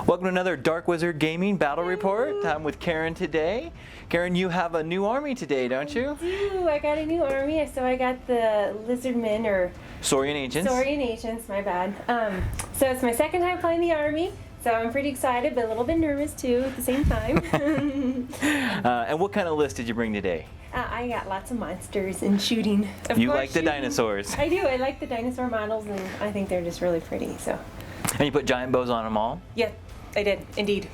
Welcome to another Dark Wizard Gaming Battle Report. I'm with Karen today. Karen, you have a new army today, don't you? I do. I got a new army. So I got the Lizardmen, or Saurian Agents. Saurian Agents, my bad. So it's my second time playing the army. So I'm pretty excited, but a little bit nervous too at the same time. And what kind of list did you bring today? I got lots of monsters and shooting. You like the dinosaurs. I do. I like the dinosaur models, and I think they're just really pretty. So. And you put giant bows on them all? Yeah, I did. Indeed.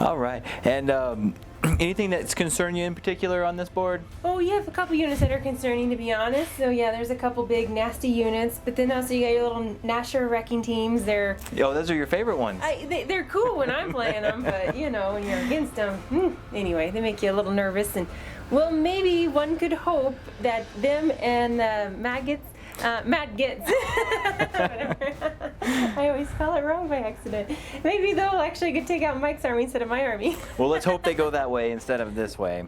All right. And anything that's concerned you in particular on this board? Oh, you have a couple units that are concerning, to be honest. So yeah, there's a couple big nasty units, but then also you got your little Nasher wrecking teams. Oh, those are your favorite ones. They're cool when I'm playing them, but you know, when you're against them, anyway, they make you a little nervous. And well, maybe one could hope that them and Matt Gets. I always call it wrong by accident. Maybe they'll actually could take out Mike's army instead of my army. Well, let's hope they go that way instead of this way.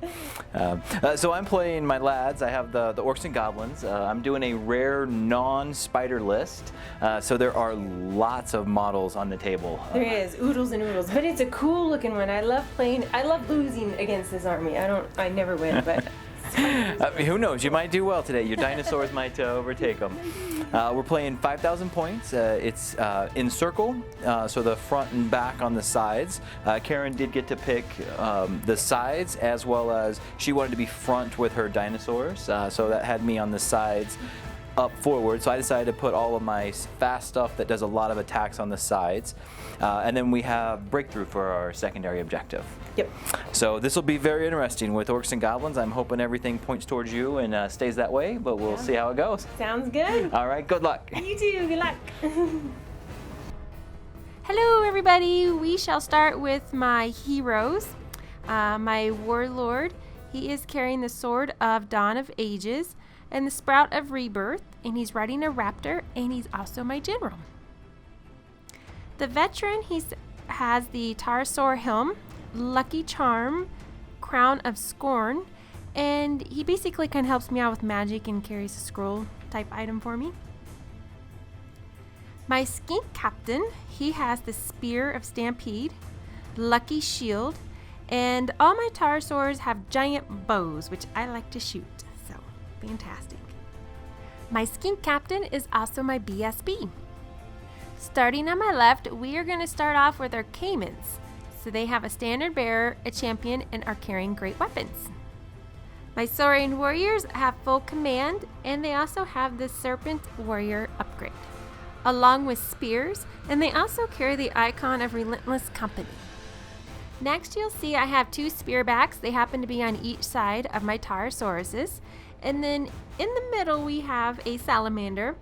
So I'm playing my lads. I have the Orcs and Goblins. I'm doing a rare non-spider list. So there are lots of models on the table. There is, oodles and oodles. But it's a cool looking one. I love losing against this army. I never win, but... Who knows? You might do well today. Your dinosaurs might overtake them. We're playing 5,000 points. It's Encircle, so the front and back on the sides. Karen did get to pick the sides, as well as she wanted to be front with her dinosaurs. So that had me on the sides up forward. So I decided to put all of my fast stuff that does a lot of attacks on the sides. And then we have Breakthrough for our secondary objective. Yep. So this will be very interesting with Orcs and Goblins. I'm hoping everything points towards you and stays that way, but we'll see how it goes. Sounds good. All right, good luck. You too, good luck. Hello everybody, we shall start with my heroes. My warlord, he is carrying the Sword of Dawn of Ages and the Sprout of Rebirth, and he's riding a raptor, and he's also my general. The veteran, he has the Pterosaur Helm, Lucky Charm, Crown of Scorn, and he basically kind of helps me out with magic and carries a scroll type item for me. My skink captain, he has the Spear of Stampede, Lucky Shield, and all my pterosaurs have giant bows, which I like to shoot, so fantastic. My skink captain is also my BSB. Starting on my left, we are going to start off with our Caimans. So they have a standard bearer, a champion, and are carrying great weapons. My Saurian warriors have full command, and they also have the Serpent Warrior upgrade, along with spears, and they also carry the icon of Relentless Company. Next, you'll see I have two spearbacks. They happen to be on each side of my Pterosauruses. And then in the middle, we have a salamander.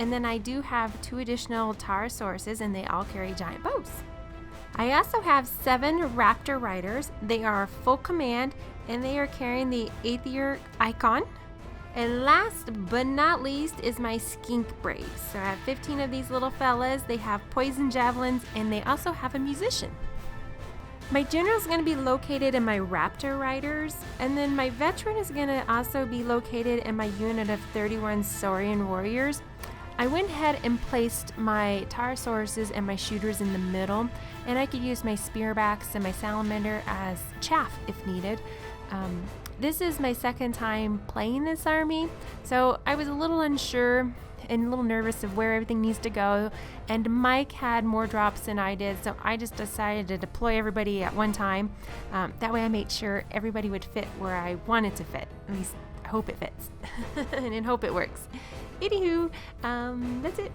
And then I do have two additional Pterosauruses, and they all carry giant bows. I also have 7 raptor riders. They are full command, and they are carrying the Aether icon. And last but not least is my skink braves. So I have 15 of these little fellas. They have poison javelins, and they also have a musician. My general is going to be located in my raptor riders, and then my veteran is going to also be located in my unit of 31 Saurian warriors. I went ahead and placed my Pterosauruses and my shooters in the middle, and I could use my spearbacks and my salamander as chaff if needed. This is my second time playing this army, so I was a little unsure and a little nervous of where everything needs to go, and Mike had more drops than I did, so I just decided to deploy everybody at one time. That way I made sure everybody would fit where I wanted to fit. At least I hope it fits and hope it works. Anywho, that's it.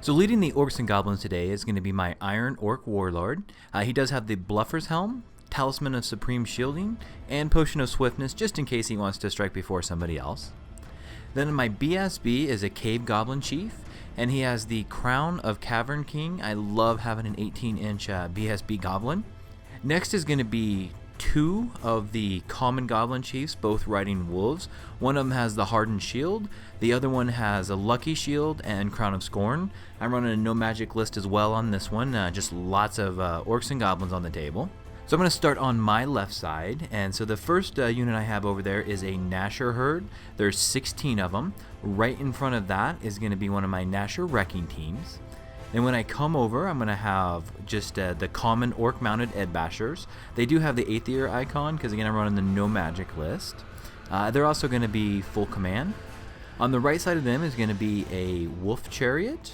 So leading the Orcs and Goblins today is going to be my Iron Orc Warlord. He does have the Bluffer's Helm, Talisman of Supreme Shielding, and Potion of Swiftness, just in case he wants to strike before somebody else. Then my BSB is a Cave Goblin Chief, and he has the Crown of Cavern King. I love having an 18-inch BSB Goblin. Next is going to be 2 of the Common Goblin Chiefs, both riding wolves. One of them has the Hardened Shield, the other one has a Lucky Shield and Crown of Scorn. I'm running a no magic list as well on this one, just lots of Orcs and Goblins on the table. So I'm going to start on my left side, and so the first unit I have over there is a Nasher herd. There's 16 of them. Right in front of that is going to be one of my Nasher wrecking teams. And when I come over, I'm going to have just the common orc mounted Ed Bashers. They do have the Aether icon because, again, I'm running the no magic list. They're also going to be full command. On the right side of them is going to be a wolf chariot.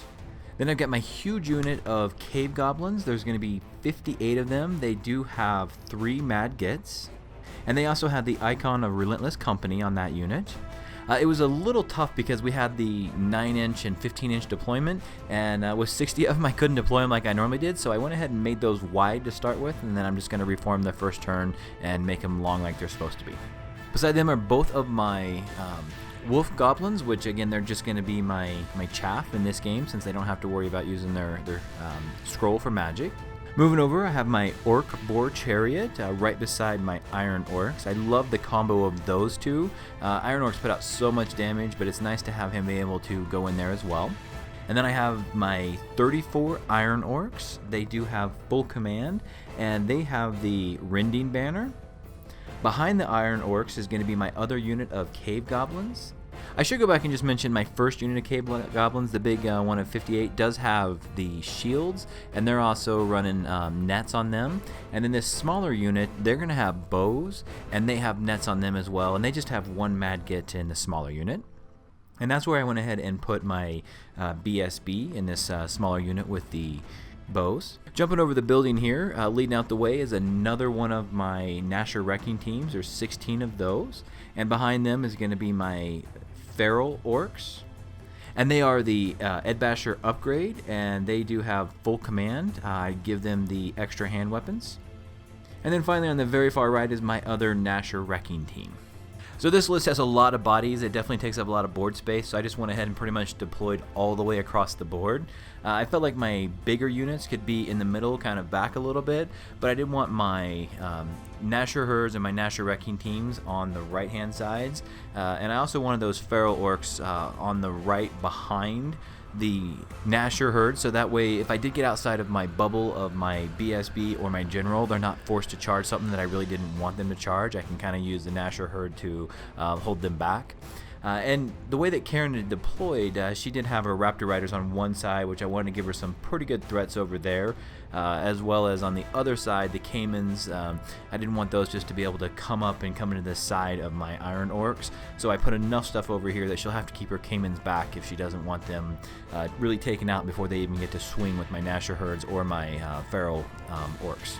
Then I've got my huge unit of cave goblins. There's going to be 58 of them. They do have 3 mad gits. And they also have the icon of Relentless Company on that unit. It was a little tough because we had the 9-inch and 15-inch deployment, and with 60 of them I couldn't deploy them like I normally did, so I went ahead and made those wide to start with, and then I'm just going to reform the first turn and make them long like they're supposed to be. Beside them are both of my wolf goblins, which again they're just going to be my chaff in this game since they don't have to worry about using their scroll for magic. Moving over, I have my Orc Boar Chariot right beside my Iron Orcs. I love the combo of those two. Iron Orcs put out so much damage, but it's nice to have him be able to go in there as well. And then I have my 34 Iron Orcs. They do have full command, and they have the Rending Banner. Behind the Iron Orcs is going to be my other unit of Cave Goblins. I should go back and just mention my first unit of Cave Goblins, the big one of 58, does have the shields, and they're also running nets on them. And then this smaller unit, they're going to have bows, and they have nets on them as well, and they just have 1 mad git in the smaller unit. And that's where I went ahead and put my BSB in this smaller unit with the bows. Jumping over the building here, leading out the way is another one of my Nasher Wrecking teams. There's 16 of those, and behind them is going to be my Feral Orcs, and they are the Ed Basher upgrade, and they do have full command. I give them the extra hand weapons. And then finally on the very far right is my other Nasher Wrecking team. So this list has a lot of bodies. It definitely takes up a lot of board space, so I just went ahead and pretty much deployed all the way across the board. I felt like my bigger units could be in the middle, kind of back a little bit, but I did want my Nasher Herds and my Nasher Wrecking teams on the right-hand sides, and I also wanted those Feral Orcs on the right behind the Nasher Herd, so that way if I did get outside of my bubble of my BSB or my General, they're not forced to charge something that I really didn't want them to charge. I can kind of use the Nasher Herd to hold them back. And the way that Karen had deployed, she did have her Raptor Riders on one side, which I wanted to give her some pretty good threats over there, as well as on the other side, the Caimans. I didn't want those just to be able to come up and come into the side of my Iron Orcs, so I put enough stuff over here that she'll have to keep her Caimans back if she doesn't want them really taken out before they even get to swing with my Nasher Herds or my Feral Orcs.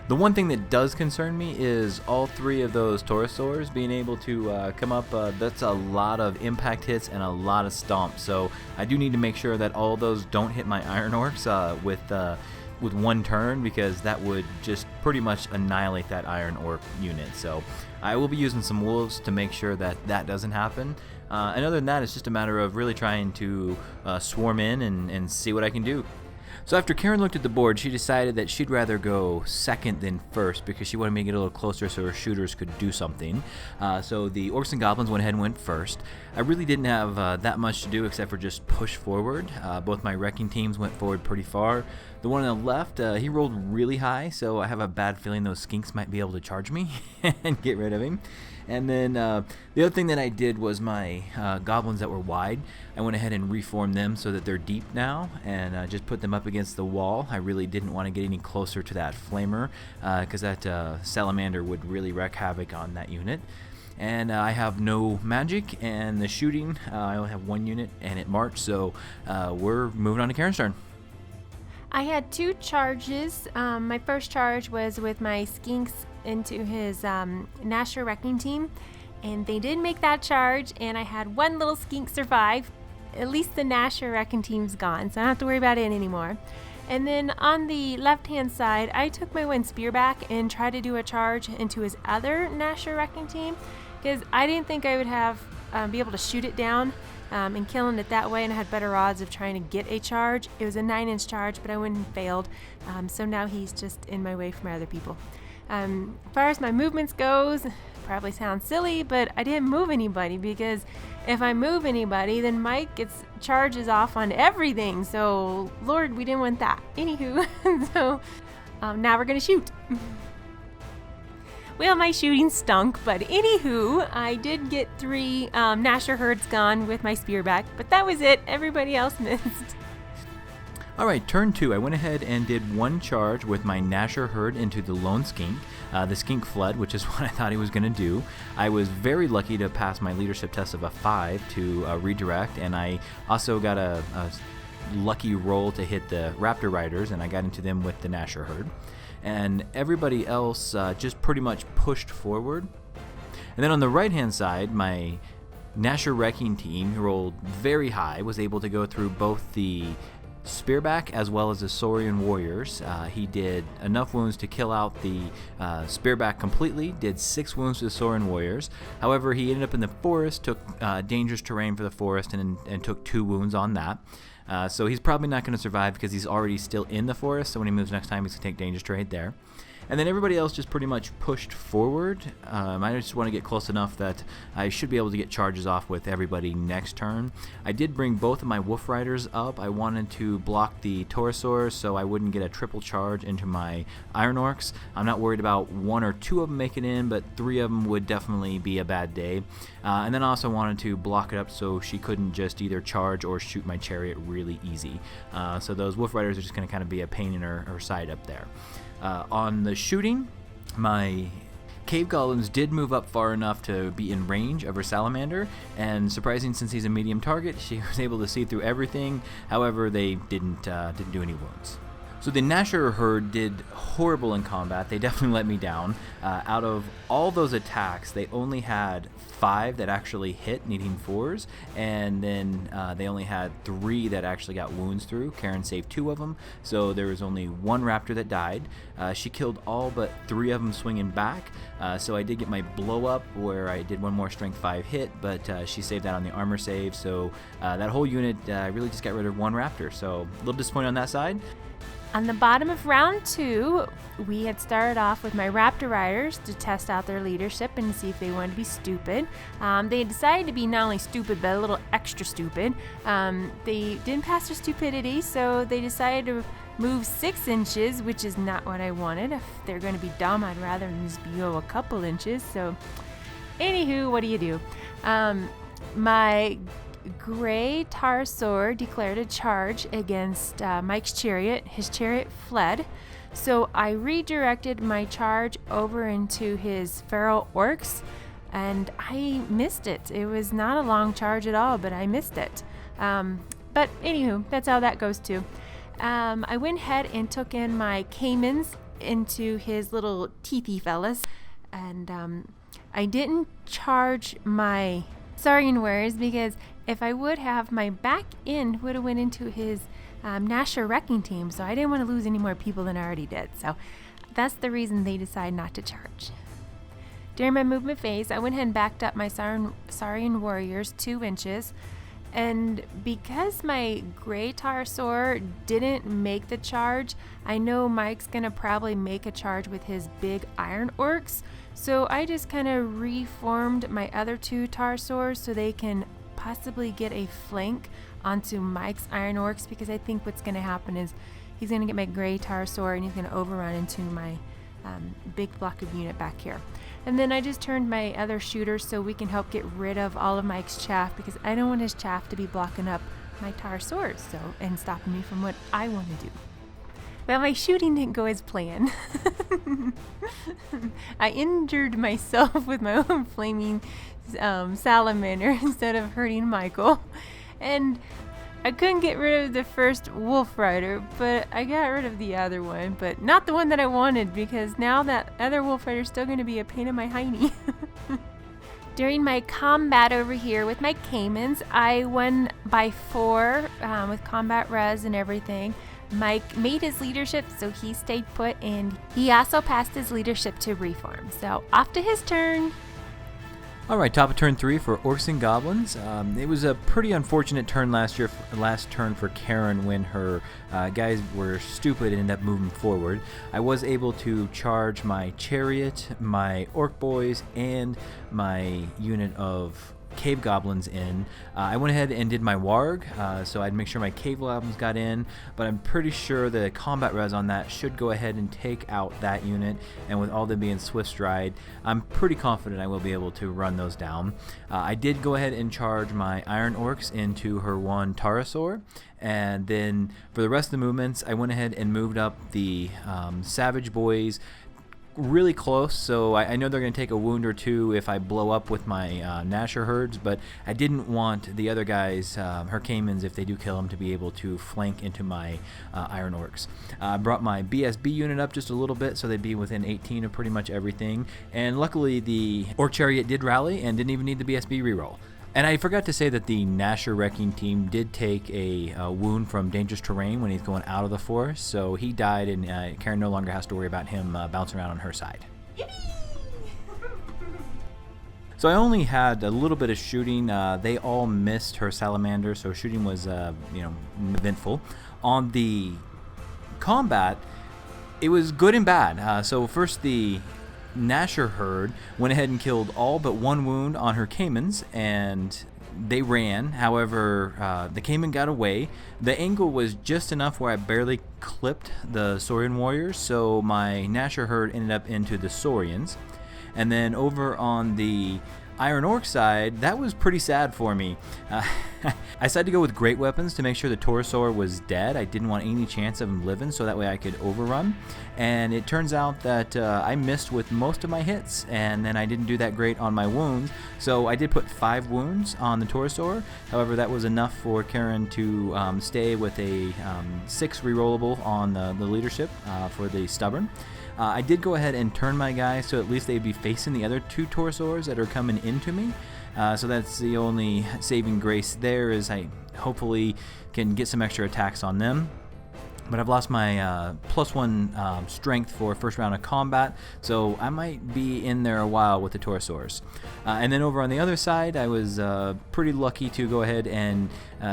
The one thing that does concern me is all 3 of those Taurosaurs being able to come up. That's a lot of impact hits and a lot of stomps, so I do need to make sure that all those don't hit my Iron Orcs with 1 turn, because that would just pretty much annihilate that Iron Orc unit. So I will be using some wolves to make sure that that doesn't happen. And other than that, it's just a matter of really trying to swarm in and see what I can do. So after Karen looked at the board, she decided that she'd rather go second than first because she wanted me to get a little closer so her shooters could do something. So the Orcs and Goblins went ahead and went first. I really didn't have that much to do except for just push forward. Both my wrecking teams went forward pretty far. The one on the left, he rolled really high, so I have a bad feeling those skinks might be able to charge me and get rid of him. And then the other thing that I did was my goblins that were wide, I went ahead and reformed them so that they're deep now, and just put them up against the wall. I really didn't want to get any closer to that flamer because that salamander would really wreak havoc on that unit. And I have no magic, and the shooting, I only have 1 unit, and it marched, so we're moving on to Karen's turn. I had 2 charges. My first charge was with my skinks into his Nasher Wrecking team, and they did make that charge, and I had 1 little skink survive. At least the Nasher Wrecking team's gone, so I don't have to worry about it anymore. And then on the left-hand side, I took my 1 spear back and tried to do a charge into his other Nasher Wrecking team, because I didn't think I would have be able to shoot it down and killing it that way, and I had better odds of trying to get a charge. It was a 9-inch charge, but I went and failed, so now he's just in my way for my other people. As far as my movements goes, probably sounds silly, but I didn't move anybody, because if I move anybody, then Mike gets charges off on everything, so Lord, we didn't want that. Anywho, so now we're gonna shoot. Well, my shooting stunk, but anywho, I did get 3 Nasher Herds gone with my spear back, but that was it. Everybody else missed. Alright, turn 2. I went ahead and did one charge with my Gnasher Herd into the lone skink. The skink fled, which is what I thought he was going to do. I was very lucky to pass my leadership test of a 5 to redirect, and I also got a lucky roll to hit the Raptor Riders, and I got into them with the Gnasher Herd. And everybody else just pretty much pushed forward. And then on the right-hand side, my Gnasher Wrecking team rolled very high, was able to go through both the Spearback as well as the Saurian warriors. He did enough wounds to kill out the Spearback completely, did 6 wounds to the Saurian warriors. However, he ended up in the forest, took dangerous terrain for the forest, and took 2 wounds on that. So he's probably not going to survive because he's already still in the forest, so when he moves next time, he's going to take dangerous terrain there. And then everybody else just pretty much pushed forward. I just want to get close enough that I should be able to get charges off with everybody next turn. I did bring both of my Wolf Riders up. I wanted to block the Taurosaurs so I wouldn't get a triple charge into my Iron Orcs. I'm not worried about 1 or 2 of them making in, but 3 of them would definitely be a bad day. And then I also wanted to block it up so she couldn't just either charge or shoot my chariot really easy. So those Wolf Riders are just going to kind of be a pain in her side up there. On the shooting, my Cave Goblins did move up far gnasher to be in range of her Salamander, and surprising since he's a medium target, she was able to see through everything. However, they didn't do any wounds. So the Gnasher Herd did horrible in combat. They definitely let me down. Out of all those attacks, they only had 5 that actually hit, needing 4s, and then they only had 3 that actually got wounds through. Karen saved 2 of them, so there was only 1 raptor that died. She killed all but 3 of them swinging back, so I did get my blow up where I did 1 more strength 5 hit, but she saved that on the armor save, so that whole unit really just got rid of 1 raptor, so a little disappointed on that side. On the bottom of round 2, we had started off with my Raptor Riders to test out their leadership and see if they wanted to be stupid. They decided to be not only stupid, but a little extra stupid. They didn't pass their stupidity, so they decided to move 6 inches, which is not what I wanted. If they're going to be dumb, I'd rather than just go a couple inches. So, anywho, what do you do? My Gray Tarsaur declared a charge against Mike's chariot. His chariot fled, so I redirected my charge over into his feral orcs, and I missed it. It was not a long charge at all, but I missed it. But anywho, that's how that goes too. I went ahead and took in my caimans into his little teethy fellas, and I didn't charge my Saurian warriors because if I would have, my back end would have went into his Gnasher Wrecking team, so I didn't want to lose any more people than I already did. So that's the reason they decided not to charge. During my movement phase, I went ahead and backed up my Saurian warriors 2 inches, and because my Gray Tarsaur didn't make the charge, I know Mike's gonna probably make a charge with his big Iron Orcs, so I just kind of reformed my other 2 Tarsaurs so they can possibly get a flank onto Mike's Iron Orcs, because I think what's going to happen is he's going to get my Gray Tarsaur and he's going to overrun into my big block of unit back here. And then I just turned my other shooters so we can help get rid of all of Mike's chaff, because I don't want his chaff to be blocking up my Tarsaurs and stopping me from what I want to do. Well, my shooting didn't go as planned. I injured myself with my own flaming salamander instead of hurting Michael. And I couldn't get rid of the first Wolf Rider, but I got rid of the other one. But not the one that I wanted, because now that other Wolf Rider is still going to be a pain in my hiney. During my combat over here with my caimans, I won by 4 with combat res and everything. Mike made his leadership, so he stayed put, and he also passed his leadership to reform. So off to his turn. Alright, top of turn 3 for Orcs and Goblins. It was a pretty unfortunate turn last turn for Karen when her guys were stupid and ended up moving forward. I was able to charge my chariot, my Orc boys, and my unit of cave goblins in. I went ahead and did my warg, so I'd make sure my cave goblins got in, but I'm pretty sure the combat res on that should go ahead and take out that unit, and with all them being swift stride, I'm pretty confident I will be able to run those down. I did go ahead and charge my Iron Orcs into her one Pterosaur, and then for the rest of the movements, I went ahead and moved up the Savage Boys really close, so I know they're going to take a wound or two if I blow up with my Gnasher herds, but I didn't want the other guys, her Caimans, if they do kill them, to be able to flank into my Iron Orcs. I brought my BSB unit up just a little bit so they'd be within 18 of pretty much everything, and luckily the Orc Chariot did rally and didn't even need the BSB reroll. And I forgot to say that the Gnasher Wrecking team did take a wound from dangerous terrain when he's going out of the forest, so he died, and Karen no longer has to worry about him bouncing around on her side. So I only had a little bit of shooting. They all missed her salamander, so shooting was eventful. On the combat, it was good and bad. So first the Gnasher herd went ahead and killed all but one wound on her Caimans, and they ran. However, the Caiman got away. The angle was just enough where I barely clipped the Saurian warriors, so my Gnasher herd ended up into the Saurians. And then over on the Iron Orc side, that was pretty sad for me. I decided to go with great weapons to make sure the Pterosaur was dead. I didn't want any chance of him living, so that way I could overrun. And it turns out that I missed with most of my hits, and then I didn't do that great on my wounds. So I did put 5 wounds on the Pterosaur. However, that was enough for Karen to stay with a 6 rerollable on the leadership for the Stubborn. I did go ahead and turn my guys so at least they'd be facing the other 2 Pterosaurs that are coming into me. So that's the only saving grace there, is I hopefully can get some extra attacks on them. But I've lost my +1 strength for first round of combat, so I might be in there a while with the Pterosaurs. And then over on the other side, I was pretty lucky to go ahead and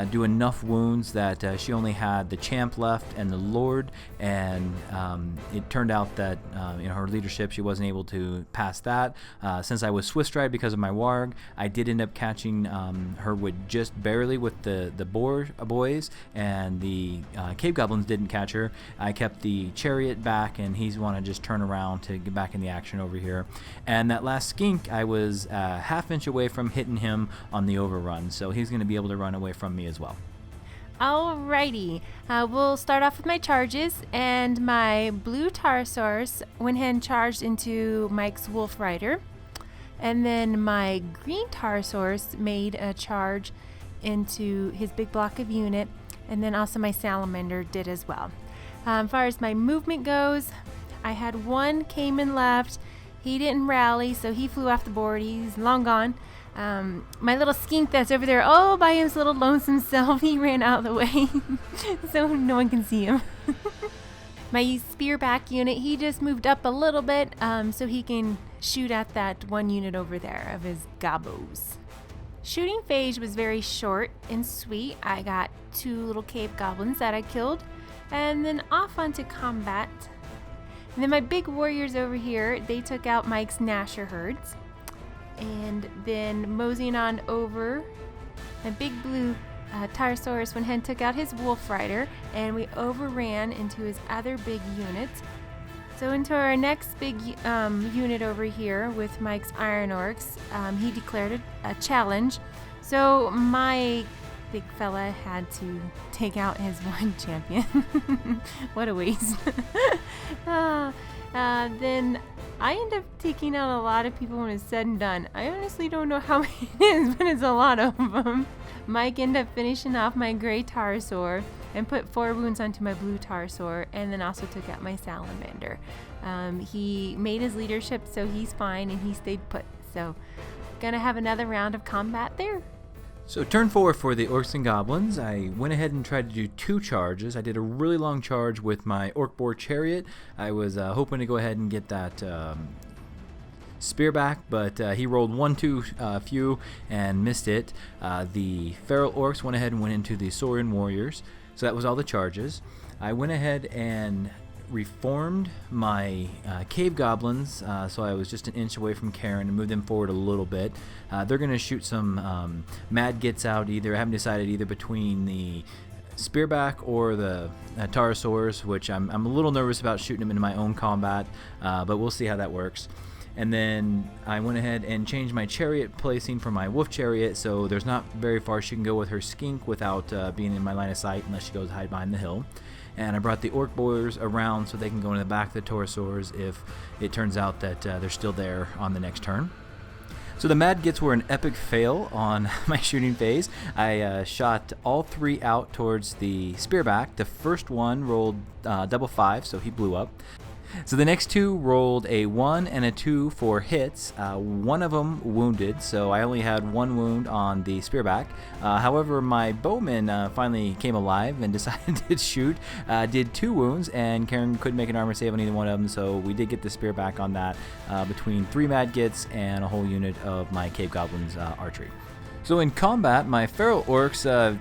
do enough wounds that she only had the Champ left and the Lord, and it turned out that her leadership, she wasn't able to pass that. Since I was Swift Stride because of my Warg, I did end up catching her with just barely with the Boar boys, and the Cave Goblins didn't catch her. I kept the Chariot back, and he's want to just turn around to get back in the action over here. And that last Skink, I was half inch away from hitting him on the overrun, so he's going to be able to run away from me as well. Alrighty, we'll start off with my charges, and my blue Pterosaurs went ahead and charged into Mike's Wolf Rider, and then my green Pterosaurs made a charge into his big block of unit, and then also my Salamander did as well. As far as my movement goes, I had 1 Caiman left. He didn't rally, so he flew off the board. He's long gone. My little skink that's over there all by his little lonesome self, he ran out of the way so no one can see him. My spearback unit, he just moved up a little bit so he can shoot at that one unit over there of his gobos. Shooting phase was very short and sweet. I got 2 little cave goblins that I killed, and then off onto combat. And then my big warriors over here, they took out Mike's Gnasher herds. And then moseying on over, my big blue Pterosaurus went ahead and took out his Wolf Rider, and we overran into his other big unit. So into our next big unit over here with Mike's Iron Orcs, he declared a challenge. So my big fella had to take out his one champion. What a waste. Then I end up taking out a lot of people when it's said and done. I honestly don't know how many it is, but it's a lot of them. Mike ended up finishing off my gray Pterosaur and put 4 wounds onto my blue Pterosaur, and then also took out my Salamander. He made his leadership, so he's fine, and he stayed put. So gonna have another round of combat there. So turn 4 for the Orcs and Goblins. I went ahead and tried to do 2 charges. I did a really long charge with my Orc Boar Chariot. I was hoping to go ahead and get that spear back, but he rolled 1 too few and missed it. The Feral Orcs went ahead and went into the Saurian Warriors. So that was all the charges. I went ahead and reformed my cave goblins, so I was just an inch away from Karen and moved them forward a little bit. They're going to shoot some mad gits out either. I haven't decided either between the spearback or the pterosaurs, which I'm a little nervous about shooting them into my own combat, but we'll see how that works. And then I went ahead and changed my chariot placing for my wolf chariot, so there's not very far she can go with her skink without being in my line of sight unless she goes hide behind the hill. And I brought the orc boys around so they can go in the back of the pterosaurs if it turns out that they're still there on the next turn. So the mad gits were an epic fail on my shooting phase. I shot all 3 out towards the spearback. The first one rolled double 5, so he blew up. So the next 2 rolled a 1 and a 2 for hits. One of them wounded, so I only had 1 wound on the spearback. However, my bowman finally came alive and decided to shoot. Did 2 wounds, and Karen couldn't make an armor save on either one of them, so we did get the spearback on that between 3 mad gits and a whole unit of my cave goblins archery. So in combat, my feral orcs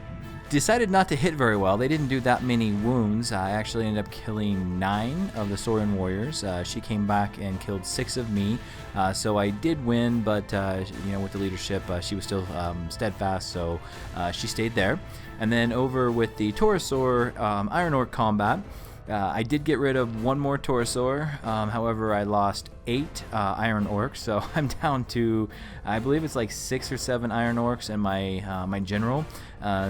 decided not to hit very well. They didn't do that many wounds. I actually ended up killing 9 of the Saurian warriors. She came back and killed 6 of me. So I did win, but with the leadership, she was still steadfast, so she stayed there. And then over with the pterosaur Iron Orc combat, I did get rid of 1 more pterosaur. However, I lost 8 Iron Orcs, so I'm down to, I believe it's like 6 or 7 Iron Orcs and my general.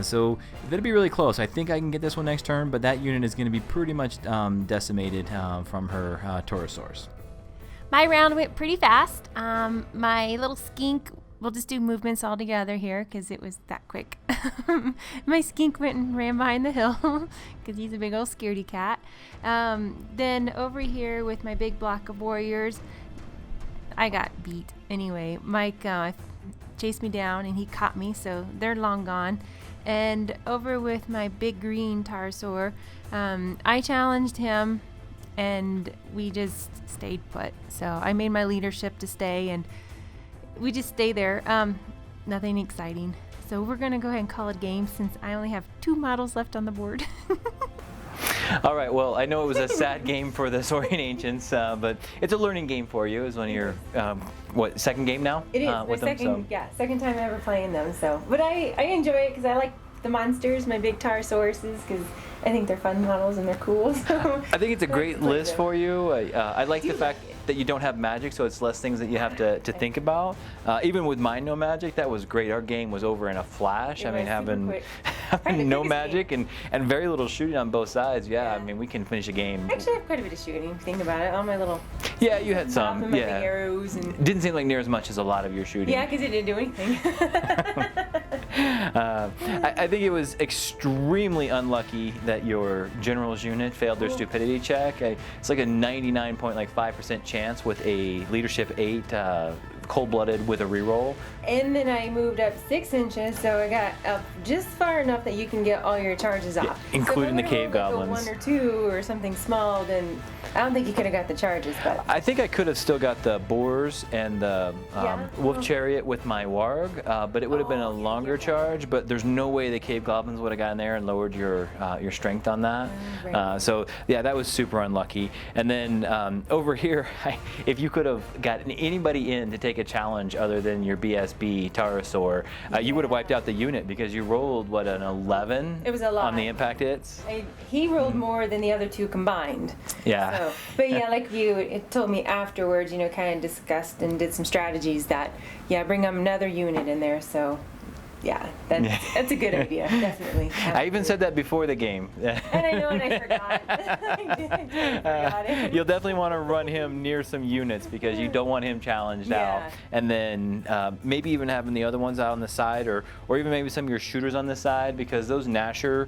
So that'll be really close. I think I can get this one next turn, but that unit is going to be pretty much decimated from her pterosaurs. My round went pretty fast. My little skink, we'll just do movements all together here because it was that quick. My skink went and ran behind the hill because he's a big old scaredy cat. Then over here with my big block of warriors, I got beat. Anyway, Mike chased me down and he caught me, so they're long gone. And over with my big green pterosaur, I challenged him and we just stayed put. So I made my leadership to stay and we just stay there. Nothing exciting. So we're going to go ahead and call it a game since I only have 2 models left on the board. All right, well, I know it was a sad game for the Saurian Ancients, but it's a learning game for you. It's one of your, second game now? It is, my second time ever playing them. So, but I enjoy it because I like the monsters, my big pterosauruses, because I think they're fun models and they're cool. So I think it's a great list for you. I like the fact that you don't have magic, so it's less things that you have to think about. Even with mine no magic, that was great. Our game was over in a flash. I mean, having no magic and very little shooting on both sides. Yeah, I mean, we can finish a game. Actually, I have quite a bit of shooting. Think about it. All my little you had some. My big arrows and didn't seem like near as much as a lot of your shooting. Yeah, because it didn't do anything. I think it was extremely unlucky that your general's unit failed their stupidity check. It's like a 99.5% chance with a leadership 8 cold-blooded with a reroll. And then I moved up 6 inches, so I got up just far enough that you can get all your charges off. Including the cave goblins. Like a 1 or 2 or something small, then I don't think you could have got the charges. But I think I could have still got the boars and the wolf chariot with my warg, but it would have been a longer charge. But there's no way the cave goblins would have gotten there and lowered your strength on that. Right. So yeah, that was super unlucky. And then over here, if you could have gotten anybody in to take a challenge other than your BSB pterosaur, you would have wiped out the unit because you rolled an 11. It was a lot on the impact hits. He rolled more than the other 2 combined. Yeah. So, but yeah, like it told me afterwards, kind of discussed and did some strategies that bring another unit in there. So yeah, that's a good idea, definitely. I even said that before the game. And I know, and I forgot. I forgot it. You'll definitely want to run him near some units because you don't want him challenged out. And then maybe even having the other ones out on the side, or even maybe some of your shooters on the side, because those Gnasher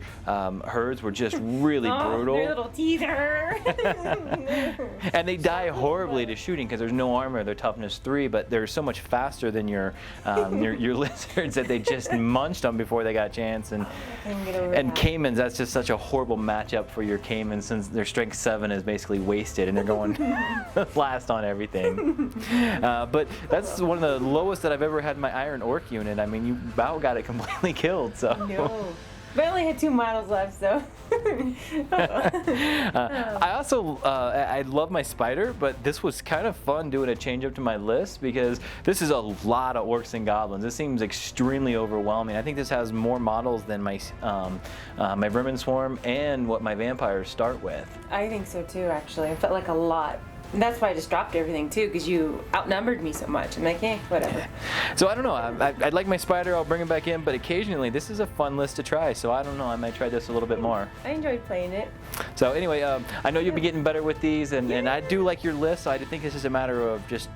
herds were just really brutal. Their little teether. And they die horribly to shooting because there's no armor. They're toughness 3, but they're so much faster than your lizards that they just munched them before they got a chance. And caimans, that's just such a horrible matchup for your caimans since their strength 7 is basically wasted and they're going last on everything. But that's one of the lowest that I've ever had in my Iron Orc unit. I mean, you about got it completely killed. So. No. But I only had 2 models left, so. I also, I love my spider, but this was kind of fun doing a change up to my list because this is a lot of orcs and goblins. This seems extremely overwhelming. I think this has more models than my my vermin swarm and what my vampires start with. I think so too, actually. I felt like a lot. And that's why I just dropped everything too, because you outnumbered me so much. I'm like, whatever. So I don't know. I'd like my spider. I'll bring him back in, but occasionally this is a fun list to try. So I don't know. I might try this a little bit more. I enjoyed playing it. So anyway, I know you'll be getting better with these, and I do like your list. So I think this is a matter of just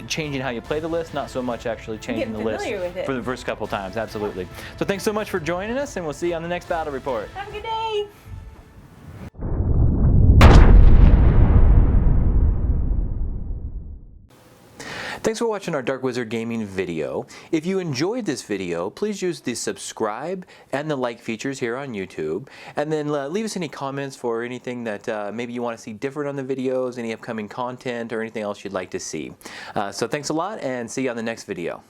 changing how you play the list, not so much actually changing the list for the first couple times. Absolutely. So thanks so much for joining us, and we'll see you on the next battle report. Have a good day. Thanks for watching our Dark Wizard Gaming video. If you enjoyed this video, please use the subscribe and the like features here on YouTube. And then leave us any comments for anything that maybe you want to see different on the videos, any upcoming content, or anything else you'd like to see. So thanks a lot, and see you on the next video.